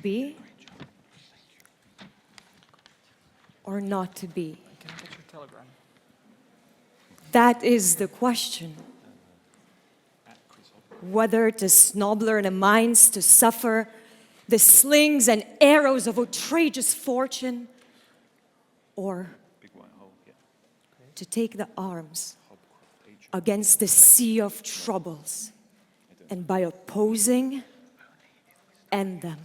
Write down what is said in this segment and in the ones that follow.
be or not to be? Can I get your telegram? That is the question. Whether to snobler in the mines to suffer the slings and arrows of outrageous fortune, or to take the arms against the sea of troubles, and by opposing, end them.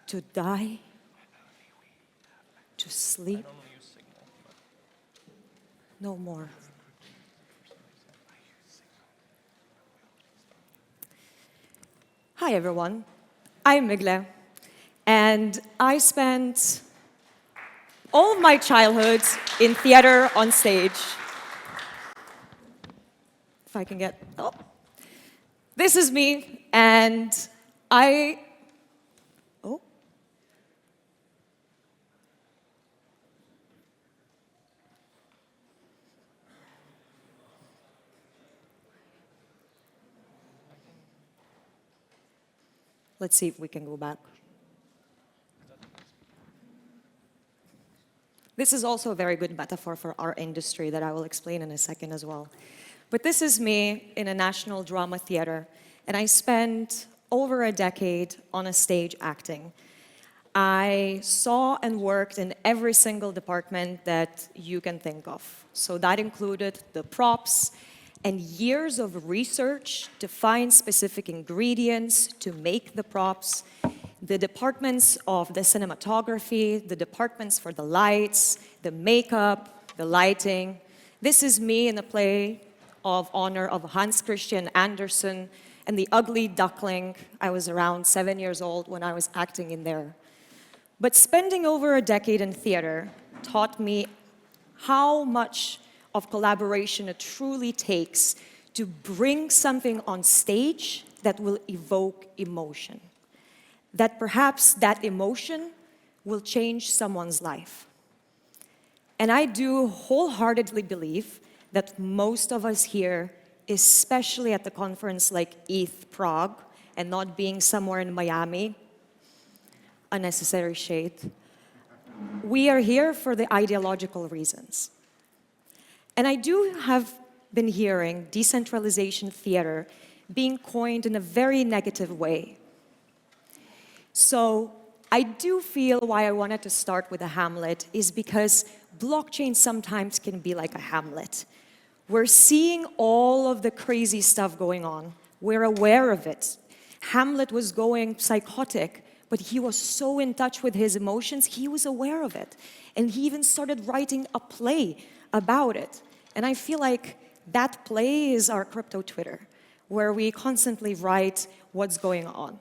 To die, to sleep, no more. Hi everyone, I'm Migle, and I spent all of my childhood in theater on stage. If I can get, oh. This is me, and oh. Let's see if we can go back. This is also a very good metaphor for our industry that I will explain in a second as well. But this is me in a national drama theater, and I spent over a decade on a stage acting. I saw and worked in every single department that you can think of. So that included the props, and years of research to find specific ingredients to make the props, the departments of the cinematography, the departments for the lights, the makeup, the lighting. This is me in a play of honor of Hans Christian Andersen and The Ugly Duckling. I was around 7 years old when I was acting in there. But spending over a decade in theater taught me how much of collaboration it truly takes to bring something on stage that will evoke emotion. That perhaps that emotion will change someone's life. And I do wholeheartedly believe that most of us here, especially at the conference like ETH Prague, and not being somewhere in Miami, unnecessary shade, we are here for the ideological reasons. And I do have been hearing decentralization theater being coined in a very negative way. So I do feel why I wanted to start with a Hamlet is because blockchain sometimes can be like a Hamlet. We're seeing all of the crazy stuff going on. We're aware of it. Hamlet was going psychotic, but he was so in touch with his emotions, he was aware of it. And he even started writing a play about it. And I feel like that play is our crypto Twitter, where we constantly write what's going on.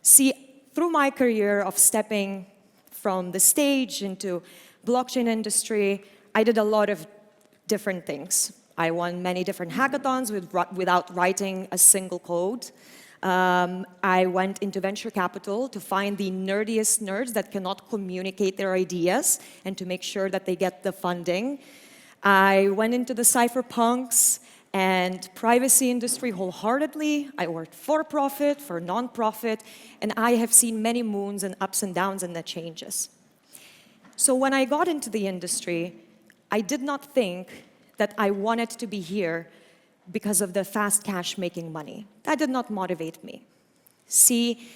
See, through my career of stepping from the stage into blockchain industry, I did a lot of different things. I won many different hackathons without writing a single code. I went into venture capital to find the nerdiest nerds that cannot communicate their ideas and to make sure that they get the funding. I went into the cypherpunks and privacy industry wholeheartedly. I worked for profit, for non-profit, and I have seen many moons and ups and downs and the changes. So when I got into the industry, I did not think that I wanted to be here because of the fast cash making money. That did not motivate me. See,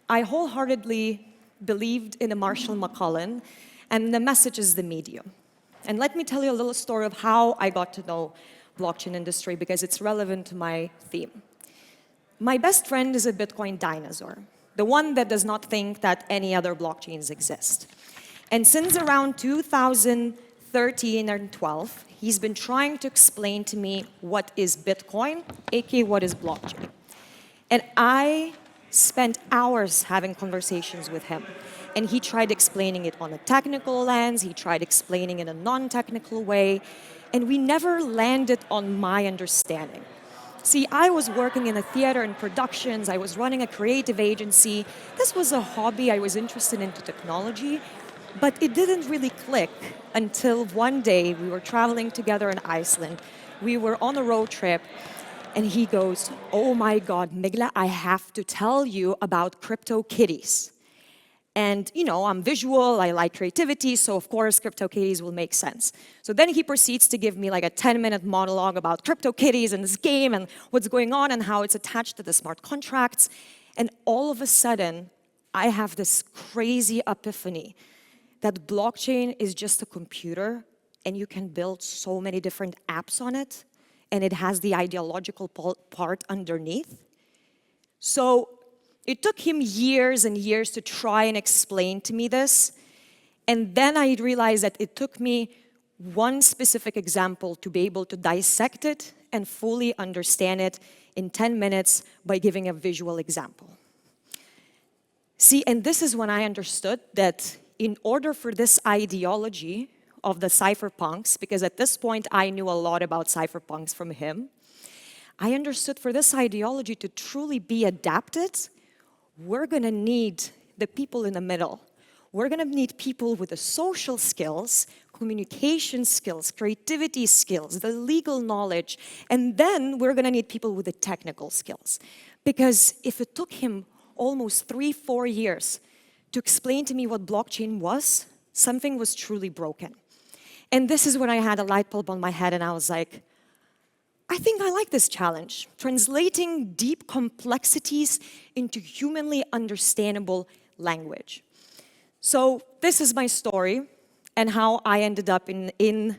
I wholeheartedly believed in a Marshall McLuhan, and the message is the medium. And let me tell you a little story of how I got to know blockchain industry because it's relevant to my theme. My best friend is a Bitcoin dinosaur, the one that does not think that any other blockchains exist. And since around 2013 and 12, he's been trying to explain to me what is Bitcoin, aka what is blockchain. And I spent hours having conversations with him. And he tried explaining it on a technical lens, he tried explaining it in a non-technical way, and we never landed on my understanding. See, I was working in a theater and productions, I was running a creative agency. This was a hobby, I was interested into technology, but it didn't really click until one day we were traveling together in Iceland. We were on a road trip, And he goes, oh my God, Migle, I have to tell you about crypto kitties. And, I'm visual, I like creativity, so of course CryptoKitties will make sense. So then he proceeds to give me like a 10-minute monologue about CryptoKitties and this game and what's going on and how it's attached to the smart contracts. And all of a sudden, I have this crazy epiphany that blockchain is just a computer and you can build so many different apps on it, and it has the ideological part underneath. So it took him years and years to try and explain to me this. And then I realized that it took me one specific example to be able to dissect it and fully understand it in 10 minutes by giving a visual example. See, and this is when I understood that in order for this ideology of the cypherpunks, because at this point I knew a lot about cypherpunks from him, I understood for this ideology to truly be adapted, we're going to need the people in the middle. We're going to need people with the social skills, communication skills, creativity skills, the legal knowledge, and then we're going to need people with the technical skills. Because if it took him almost 3-4 years to explain to me what blockchain was, something was truly broken. And this is when I had a light bulb on my head and I was like, I think I like this challenge, translating deep complexities into humanly understandable language. So this is my story and how I ended up in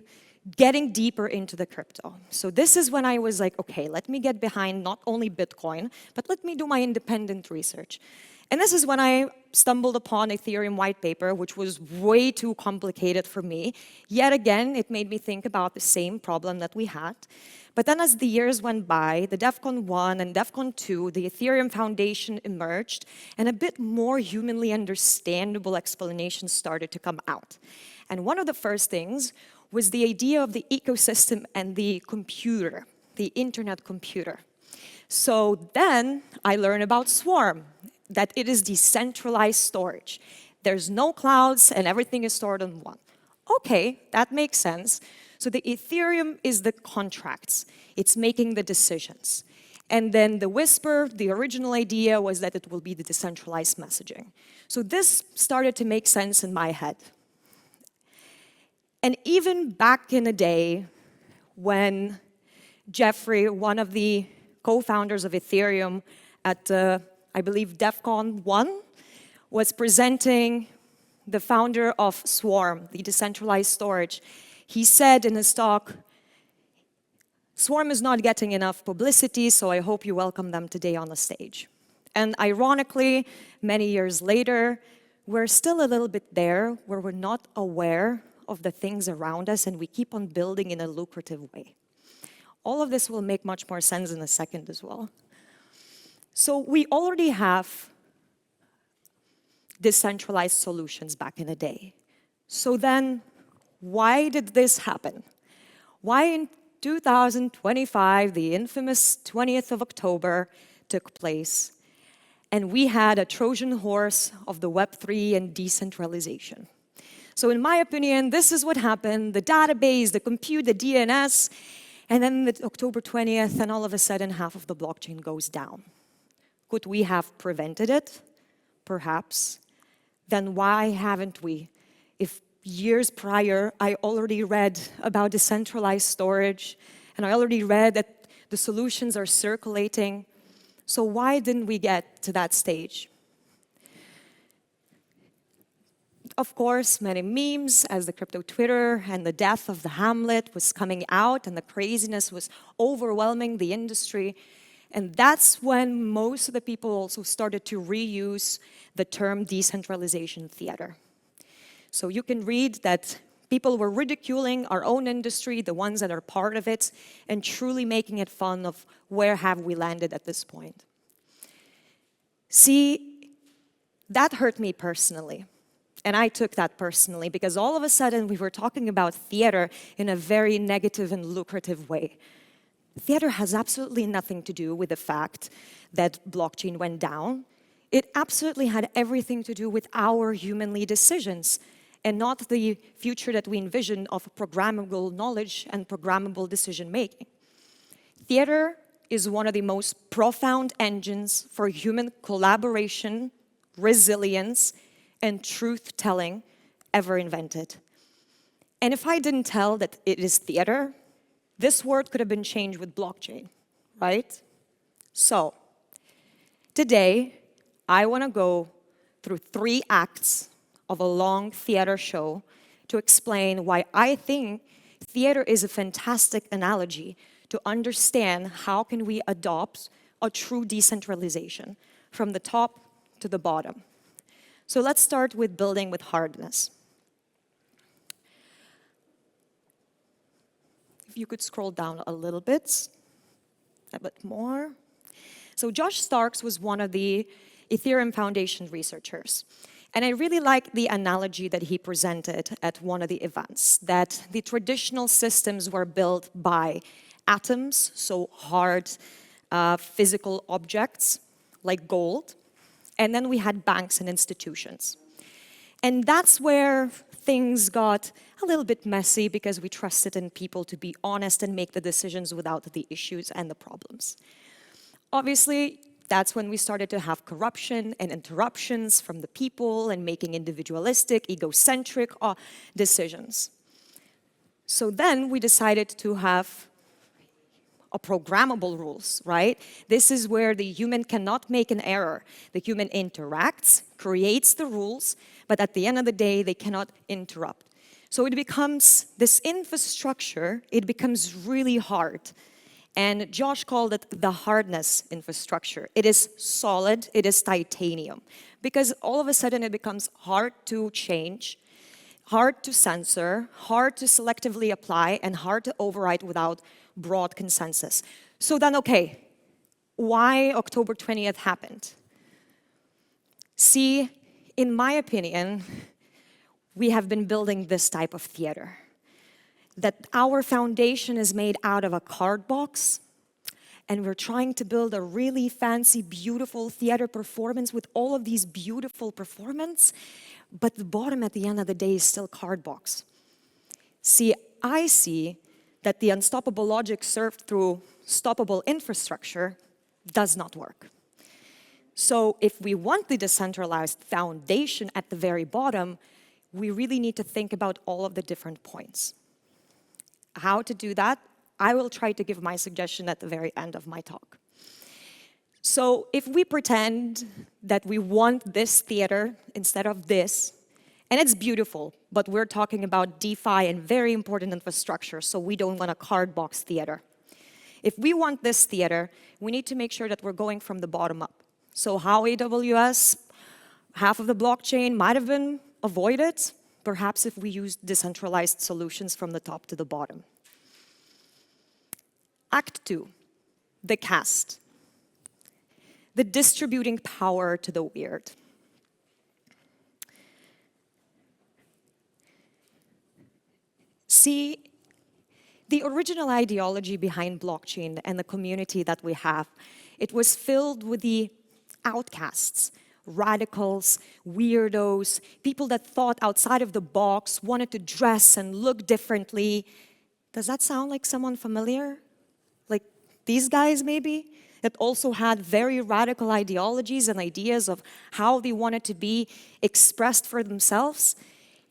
getting deeper into the crypto. So this is when I was like, okay, let me get behind not only Bitcoin, but let me do my independent research. And this is when I stumbled upon Ethereum white paper, which was way too complicated for me. Yet again, it made me think about the same problem that we had. But then as the years went by, the DEFCON 1 and DEFCON 2, the Ethereum Foundation emerged, and a bit more humanly understandable explanations started to come out. And one of the first things was the idea of the ecosystem and the computer, the internet computer. So then I learned about Swarm, that it is decentralized storage. There's no clouds and everything is stored on one. Okay, that makes sense. So the Ethereum is the contracts. It's making the decisions. And then the Whisper, the original idea was that it will be the decentralized messaging. So this started to make sense in my head. And even back in the day when Jeffrey, one of the co-founders of Ethereum at, I believe, DEFCON 1, was presenting the founder of Swarm, the decentralized storage, he said in his talk, Swarm is not getting enough publicity, so I hope you welcome them today on the stage. And ironically, many years later, we're still a little bit there where we're not aware of the things around us and we keep on building in a lucrative way. All of this will make much more sense in a second as well. So we already have decentralized solutions back in the day. So then, why did this happen? Why in 2025, the infamous 20th of October took place, and we had a Trojan horse of the Web3 and decentralization? So in my opinion, this is what happened: the database, the compute, the DNS, and then the October 20th, and all of a sudden, half of the blockchain goes down. Could we have prevented it? Perhaps. Then why haven't we? If years prior, I already read about decentralized storage, and I already read that the solutions are circulating. So why didn't we get to that stage? Of course, many memes as the crypto Twitter and the death of the Hamlet was coming out and the craziness was overwhelming the industry. And that's when most of the people also started to reuse the term decentralization theater. So you can read that people were ridiculing our own industry, the ones that are part of it, and truly making it fun of where have we landed at this point. See, that hurt me personally. And I took that personally because all of a sudden we were talking about theater in a very negative and lucrative way. Theater has absolutely nothing to do with the fact that blockchain went down. It absolutely had everything to do with our humanly decisions and not the future that we envision of programmable knowledge and programmable decision-making. Theater is one of the most profound engines for human collaboration, resilience, and truth-telling ever invented. And if I didn't tell that it is theater, this word could have been changed with blockchain, right? So, today, I want to go through 3 acts of a long theater show to explain why I think theater is a fantastic analogy to understand how can we adopt a true decentralization from the top to the bottom. So let's start with building with hardness. If you could scroll down a little bit more. So Josh Starks was one of the Ethereum Foundation researchers. And I really like the analogy that he presented at one of the events, that the traditional systems were built by atoms, so hard physical objects like gold, and then we had banks and institutions. And that's where things got a little bit messy because we trusted in people to be honest and make the decisions without the issues and the problems. Obviously, that's when we started to have corruption and interruptions from the people and making individualistic, egocentric decisions. So then we decided to have a programmable rules, right? This is where the human cannot make an error. The human interacts, creates the rules, but at the end of the day, they cannot interrupt. So it becomes, this infrastructure, it becomes really hard. And Josh called it the hardness infrastructure. It is solid, it is titanium. Because all of a sudden it becomes hard to change, hard to censor, hard to selectively apply, and hard to override without broad consensus. So then, okay, why October 20th happened? See, in my opinion, we have been building this type of theater. That our foundation is made out of a card box, and we're trying to build a really fancy, beautiful theater performance with all of these beautiful performances, but the bottom at the end of the day is still card box. See, I see that the unstoppable logic served through stoppable infrastructure does not work. So if we want the decentralized foundation at the very bottom, we really need to think about all of the different points. How to do that, I will try to give my suggestion at the very end of my talk. So if we pretend that we want this theater instead of this, and it's beautiful, but we're talking about DeFi and very important infrastructure, so we don't want a card box theater. If we want this theater, we need to make sure that we're going from the bottom up. So how AWS, half of the blockchain might have been avoided, perhaps if we use decentralized solutions from the top to the bottom. Act 2, the cast. The distributing power to the weird. See, the original ideology behind blockchain and the community that we have, it was filled with the outcasts, radicals, weirdos, people that thought outside of the box, wanted to dress and look differently. Does that sound like someone familiar? Like these guys maybe? That also had very radical ideologies and ideas of how they wanted to be expressed for themselves.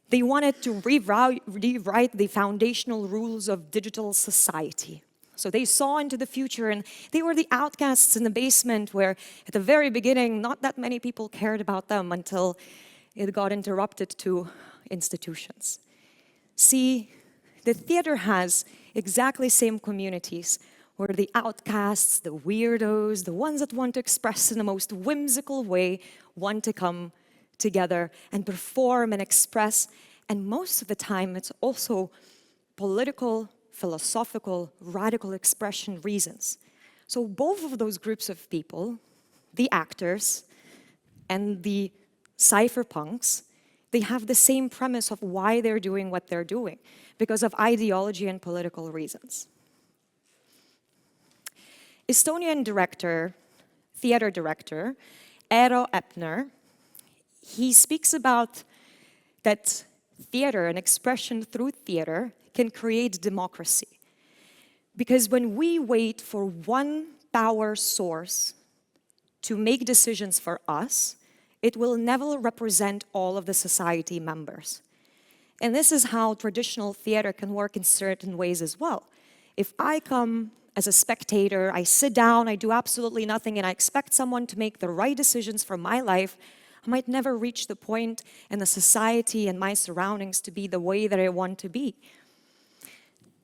They wanted to rewrite the foundational rules of digital society. So they saw into the future, and they were the outcasts in the basement where, at the very beginning, not that many people cared about them until it got interrupted to institutions. See, the theater has exactly same communities where the outcasts, the weirdos, the ones that want to express in the most whimsical way, want to come together and perform and express. And most of the time, it's also political, philosophical, radical expression reasons. So both of those groups of people, the actors and the cypherpunks, they have the same premise of why they're doing what they're doing, because of ideology and political reasons. Estonian director, theater director, Eero Epner, he speaks about that theater and expression through theater can create democracy. Because when we wait for one power source to make decisions for us, it will never represent all of the society members. And this is how traditional theater can work in certain ways as well. If I come as a spectator, I sit down, I do absolutely nothing, and I expect someone to make the right decisions for my life, I might never reach the point in the society and my surroundings to be the way that I want to be.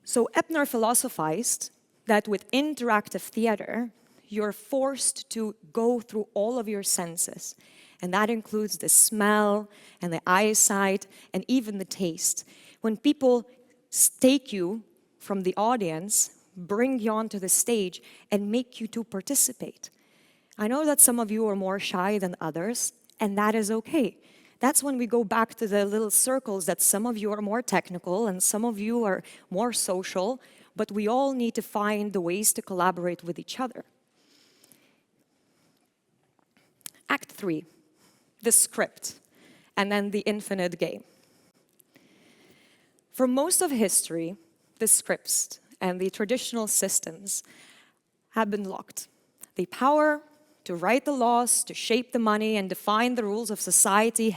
So Epner philosophized that with interactive theater, you're forced to go through all of your senses. And that includes the smell and the eyesight and even the taste. When people take you from the audience, bring you onto the stage, and make you to participate. I know that some of you are more shy than others, and that is okay. That's when we go back to the little circles that some of you are more technical and some of you are more social, but we all need to find the ways to collaborate with each other. Act 3, the script, and then the infinite game. For most of history, the scripts and the traditional systems have been locked. The power to write the laws, to shape the money, and define the rules of society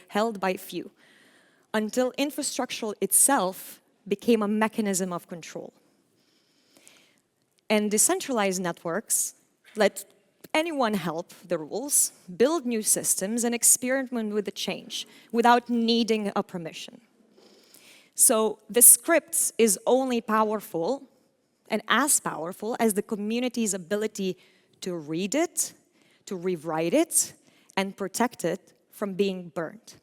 held by few, until infrastructure itself became a mechanism of control. And decentralized networks let anyone help the rules, build new systems, and experiment with the change without needing a permission. So the script is only powerful and as powerful as the community's ability to read it, to rewrite it, and protect it from being burned.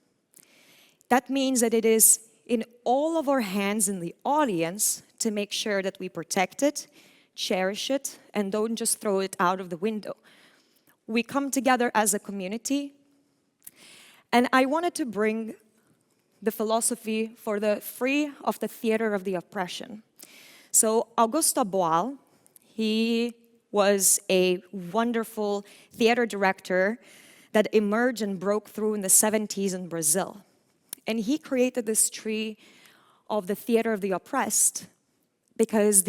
That means that it is in all of our hands in the audience to make sure that we protect it, cherish it, and don't just throw it out of the window. We come together as a community, and I wanted to bring the philosophy for the free of the theater of the oppression. So Augusto Boal, he was a wonderful theater director that emerged and broke through in the 70s in Brazil. And he created this tree of the theater of the oppressed because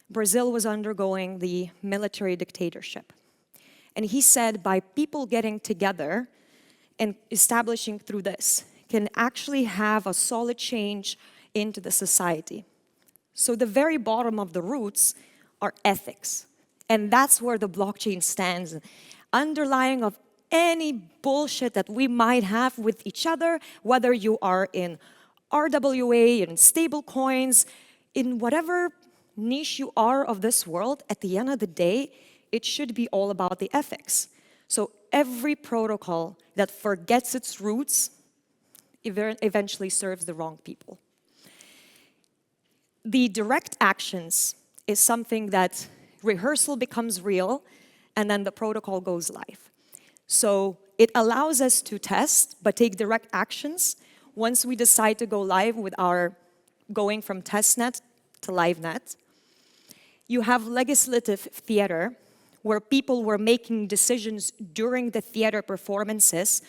Brazil was undergoing the military dictatorship. And he said by people getting together and establishing through this can actually have a solid change into the society. So the very bottom of the roots are ethics. And that's where the blockchain stands. Underlying of any bullshit that we might have with each other, whether you are in RWA, in stable coins, in whatever niche you are of this world, at the end of the day, it should be all about the ethics. So every protocol that forgets its roots eventually serves the wrong people. The direct actions is something that rehearsal becomes real, and then the protocol goes live. So it allows us to test, but take direct actions once we decide to go live with our going from testnet to livenet. You have legislative theater, where people were making decisions during the theater performances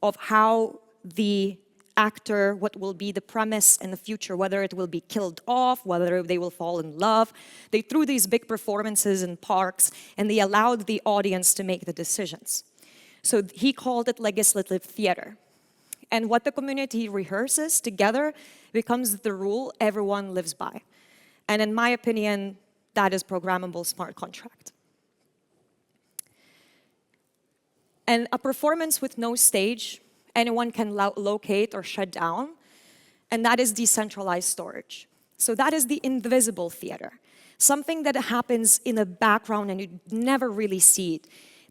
of how the actor, what will be the premise in the future, whether it will be killed off, whether they will fall in love. They threw these big performances in parks, and they allowed the audience to make the decisions. So he called it legislative theater. And what the community rehearses together becomes the rule everyone lives by. And in my opinion, that is programmable smart contract. And a performance with no stage, anyone can locate or shut down, and that is decentralized storage. So that is the invisible theater, something that happens in the background and you never really see it.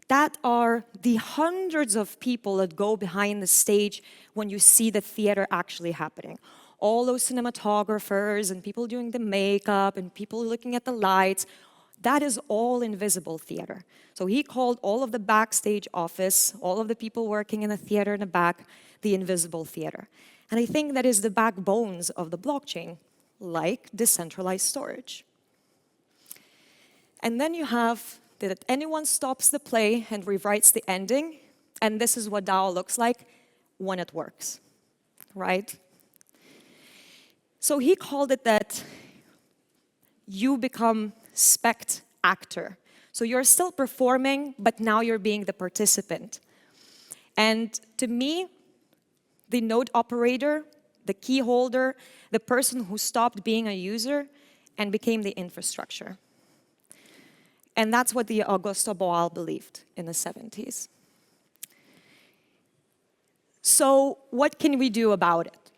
That are the hundreds of people that go behind the stage when you see the theater actually happening. All those cinematographers and people doing the makeup and people looking at the lights, that is all invisible theater. So he called all of the backstage office, all of the people working in the theater in the back, the invisible theater. And I think that is the backbones of the blockchain, like decentralized storage. And then you have that anyone stops the play and rewrites the ending, and this is what DAO looks like when it works, right? So he called it that you become spect actor. So you're still performing, but now you're being the participant. And to me, the node operator, the key holder, the person who stopped being a user and became the infrastructure. And that's what the Augusto Boal believed in the 70s. So what can we do about it?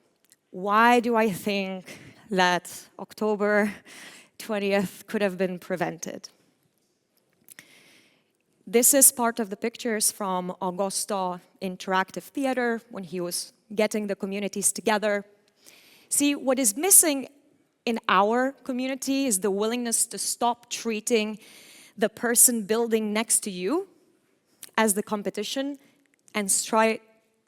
Why do I think that October 20th could have been prevented? This is part of the pictures from Augusto Interactive Theater when he was getting the communities together. See, what is missing in our community is the willingness to stop treating the person building next to you as the competition and try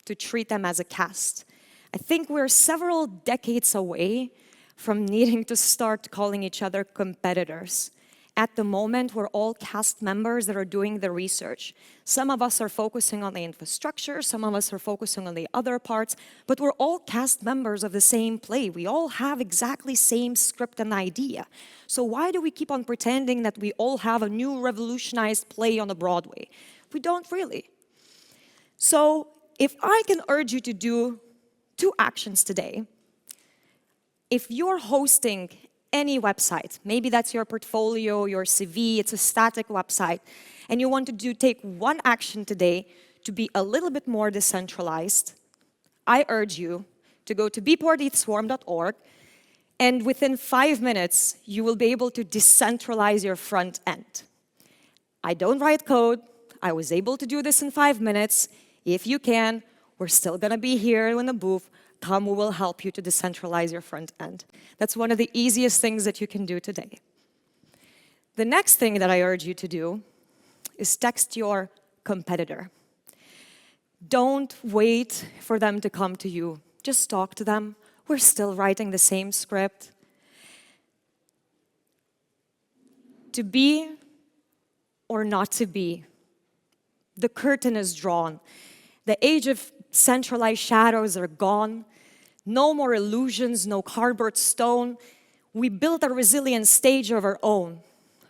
to treat them as a caste. I think we're several decades away from needing to start calling each other competitors. At the moment, we're all cast members that are doing the research. Some of us are focusing on the infrastructure, some of us are focusing on the other parts, but we're all cast members of the same play. We all have exactly same script and idea. So why do we keep on pretending that we all have a new revolutionized play on the Broadway? We don't really. So if I can urge you to do 2 actions today, if you're hosting any website, maybe that's your portfolio, your CV, it's a static website, and you want to take 1 action today to be a little bit more decentralized, I urge you to go to beporteatswarm.org, and within 5 minutes, you will be able to decentralize your front end. I don't write code. I was able to do this in 5 minutes. If you can, we're still going to be here in the booth. Come, we will help you to decentralize your front end. That's one of the easiest things that you can do today. The next thing that I urge you to do is text your competitor. Don't wait for them to come to you. Just talk to them. We're still writing the same script. To be or not to be, the curtain is drawn. The age of centralized shadows are gone. No more illusions, no cardboard stone. We built a resilient stage of our own,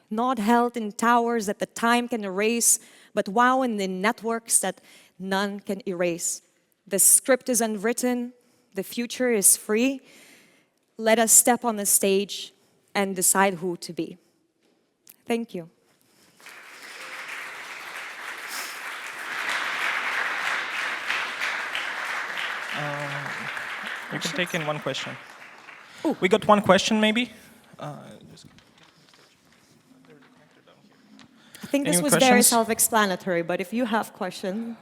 not held in towers that the time can erase, but wound in networks that none can erase. The script is unwritten, the future is free. Let us step on the stage and decide who to be. Thank you. We can take in 1 question. Oh, we got 1 question, maybe? I think this was very self-explanatory, but if you have questions.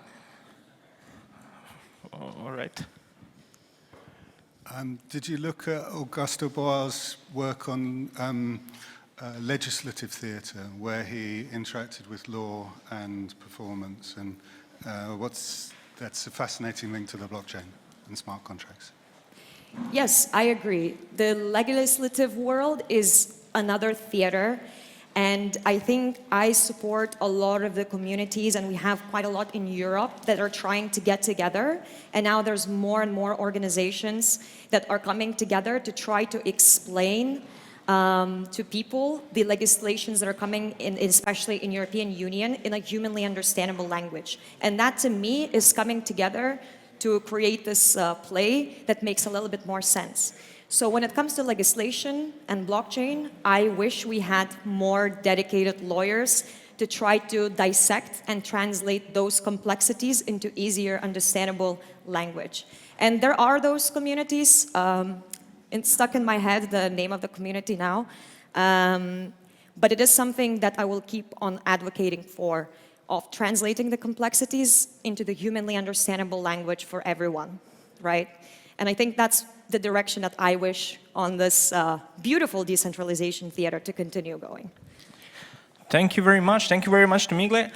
All right. Did you look at Augusto Boal's work on legislative theatre, where he interacted with law and performance? And that's a fascinating link to the blockchain and smart contracts. Yes, I agree. The legislative world is another theater, and I think I support a lot of the communities, and we have quite a lot in Europe that are trying to get together, and now there's more and more organizations that are coming together to try to explain to people the legislations that are coming in, especially in European Union, in a humanly understandable language. And that, to me, is coming together to create this play that makes a little bit more sense. So when it comes to legislation and blockchain, I wish we had more dedicated lawyers to try to dissect and translate those complexities into easier understandable language. And there are those communities. It's stuck in my head, the name of the community now. But it is something that I will keep on advocating for, of translating the complexities into the humanly understandable language for everyone, right? And I think that's the direction that I wish on this beautiful decentralization theater to continue going. Thank you very much. Thank you very much to Migle.